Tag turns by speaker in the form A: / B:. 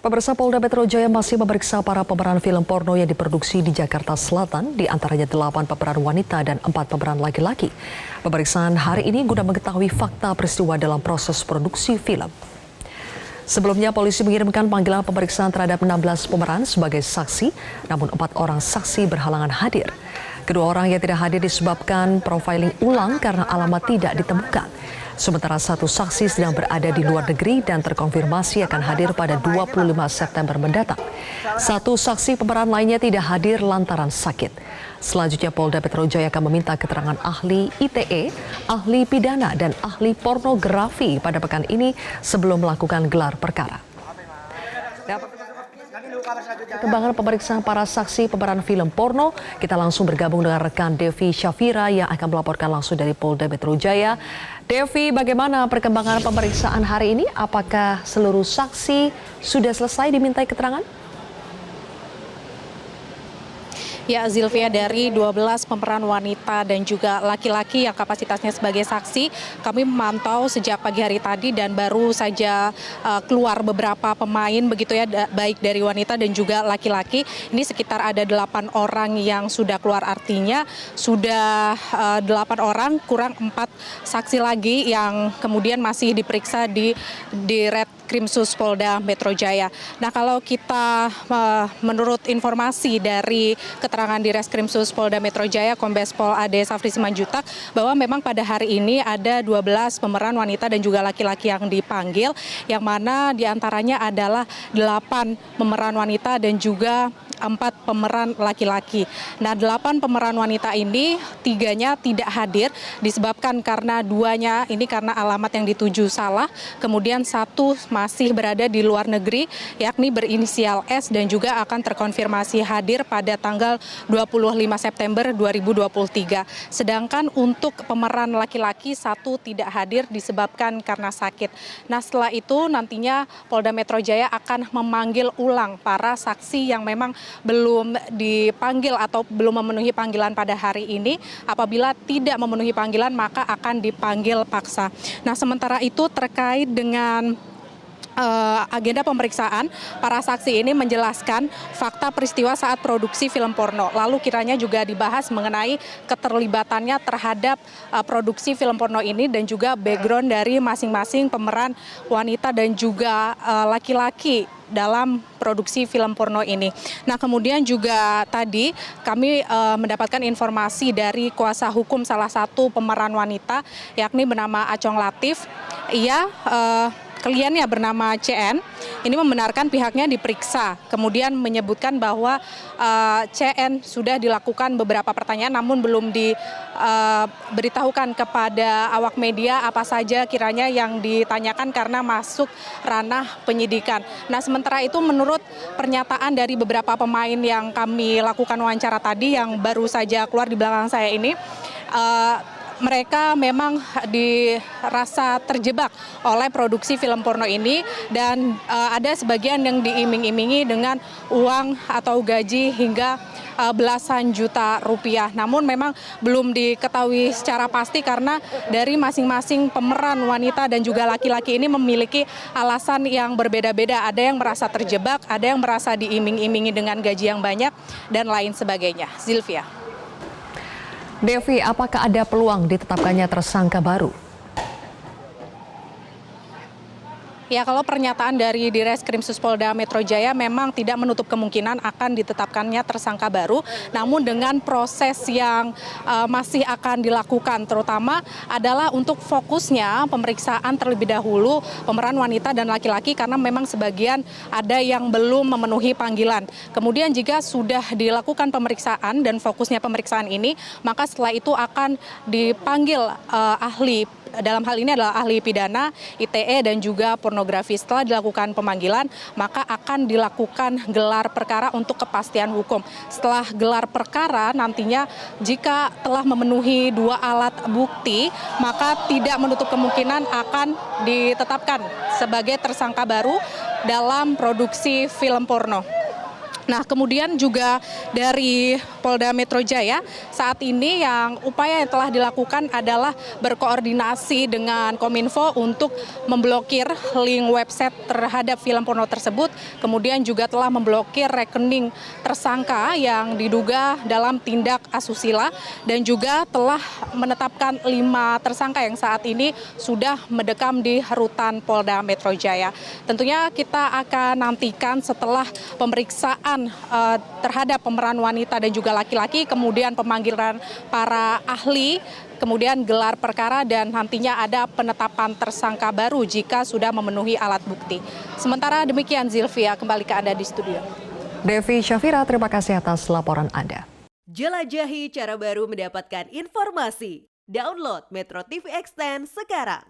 A: Pemirsa, Polda Metro Jaya masih memeriksa para pemeran film porno yang diproduksi di Jakarta Selatan, di antaranya 8 pemeran wanita dan 4 pemeran laki-laki. Pemeriksaan hari ini guna mengetahui fakta peristiwa dalam proses produksi film. Sebelumnya, polisi mengirimkan panggilan pemeriksaan terhadap 16 pemeran sebagai saksi, namun 4 orang saksi berhalangan hadir. Kedua orang yang tidak hadir disebabkan profiling ulang karena alamat tidak ditemukan. Sementara satu saksi sedang berada di luar negeri dan terkonfirmasi akan hadir pada 25 September mendatang. Satu saksi pemeran lainnya tidak hadir lantaran sakit. Selanjutnya Polda Metro Jaya akan meminta keterangan ahli ITE, ahli pidana dan ahli pornografi pada pekan ini sebelum melakukan gelar perkara. Perkembangan pemeriksaan para saksi pemeran film porno, kita langsung bergabung dengan rekan Devi Syafira yang akan melaporkan langsung dari Polda Metro Jaya. Devi, bagaimana perkembangan pemeriksaan hari ini? Apakah seluruh saksi sudah selesai dimintai keterangan?
B: Ya, Zilvia, dari 12 pemeran wanita dan juga laki-laki yang kapasitasnya sebagai saksi, kami memantau sejak pagi hari tadi dan baru saja keluar beberapa pemain begitu ya, baik dari wanita dan juga laki-laki. Ini sekitar ada 8 orang yang sudah keluar, artinya sudah 8 orang, kurang 4 saksi lagi yang kemudian masih diperiksa di Krimsus Polda Metro Jaya. Nah, kalau kita menurut informasi dari keterangan di Reskrimsus Polda Metro Jaya, Kombes Pol Ade Safri Simanjutak, bahwa memang pada hari ini ada 12 pemeran wanita dan juga laki-laki yang dipanggil, yang mana diantaranya adalah 8 pemeran wanita dan juga 4 pemeran laki-laki. Nah, 8 pemeran wanita ini 3-nya tidak hadir disebabkan karena 2-nya ini karena alamat yang dituju salah, kemudian 1 masih berada di luar negeri yakni berinisial S dan juga akan terkonfirmasi hadir pada tanggal 25 September 2023. Sedangkan untuk pemeran laki-laki 1 tidak hadir disebabkan karena sakit. Nah, setelah itu nantinya Polda Metro Jaya akan memanggil ulang para saksi yang memang belum dipanggil atau belum memenuhi panggilan pada hari ini. Apabila tidak memenuhi panggilan maka akan dipanggil paksa. Nah, sementara itu terkait dengan agenda pemeriksaan, para saksi ini menjelaskan fakta peristiwa saat produksi film porno. Lalu kiranya juga dibahas mengenai keterlibatannya terhadap produksi film porno ini dan juga background dari masing-masing pemeran wanita dan juga laki-laki dalam produksi film porno ini. Nah, kemudian juga tadi kami mendapatkan informasi dari kuasa hukum salah satu pemeran wanita yakni bernama Acong Latif. Ia kliennya bernama CN, ini membenarkan pihaknya diperiksa, kemudian menyebutkan bahwa CN sudah dilakukan beberapa pertanyaan namun belum diberitahukan kepada awak media apa saja kiranya yang ditanyakan karena masuk ranah penyidikan. Nah, sementara itu menurut pernyataan dari beberapa pemain yang kami lakukan wawancara tadi yang baru saja keluar di belakang saya ini, mereka memang dirasa terjebak oleh produksi film porno ini dan ada sebagian yang diiming-imingi dengan uang atau gaji hingga belasan juta rupiah. Namun memang belum diketahui secara pasti karena dari masing-masing pemeran wanita dan juga laki-laki ini memiliki alasan yang berbeda-beda. Ada yang merasa terjebak, ada yang merasa diiming-imingi dengan gaji yang banyak dan lain sebagainya. Zilvia.
A: Devi, apakah ada peluang ditetapkannya tersangka baru?
B: Ya, kalau pernyataan dari Direskrimsus Polda Metro Jaya memang tidak menutup kemungkinan akan ditetapkannya tersangka baru, namun dengan proses yang masih akan dilakukan, terutama adalah untuk fokusnya pemeriksaan terlebih dahulu pemeran wanita dan laki-laki karena memang sebagian ada yang belum memenuhi panggilan. Kemudian jika sudah dilakukan pemeriksaan dan fokusnya pemeriksaan ini, maka setelah itu akan dipanggil ahli. Dalam hal ini adalah ahli pidana, ITE dan juga pornografi. Setelah dilakukan pemanggilan, maka akan dilakukan gelar perkara untuk kepastian hukum. Setelah gelar perkara nantinya jika telah memenuhi 2 alat bukti, maka tidak menutup kemungkinan akan ditetapkan sebagai tersangka baru dalam produksi film porno. Nah, kemudian juga dari Polda Metro Jaya, saat ini yang upaya yang telah dilakukan adalah berkoordinasi dengan Kominfo untuk memblokir link website terhadap film porno tersebut, kemudian juga telah memblokir rekening tersangka yang diduga dalam tindak asusila, dan juga telah menetapkan 5 tersangka yang saat ini sudah mendekam di rutan Polda Metro Jaya. Tentunya kita akan nantikan setelah pemeriksaan terhadap pemeran wanita dan juga laki-laki, kemudian pemanggilan para ahli, kemudian gelar perkara, dan nantinya ada penetapan tersangka baru jika sudah memenuhi alat bukti. Sementara demikian, Zilvia, kembali ke Anda di studio.
A: Devi Syafira, terima kasih atas laporan Anda.
C: Jelajahi cara baru mendapatkan informasi. Download Metro TV Extend sekarang.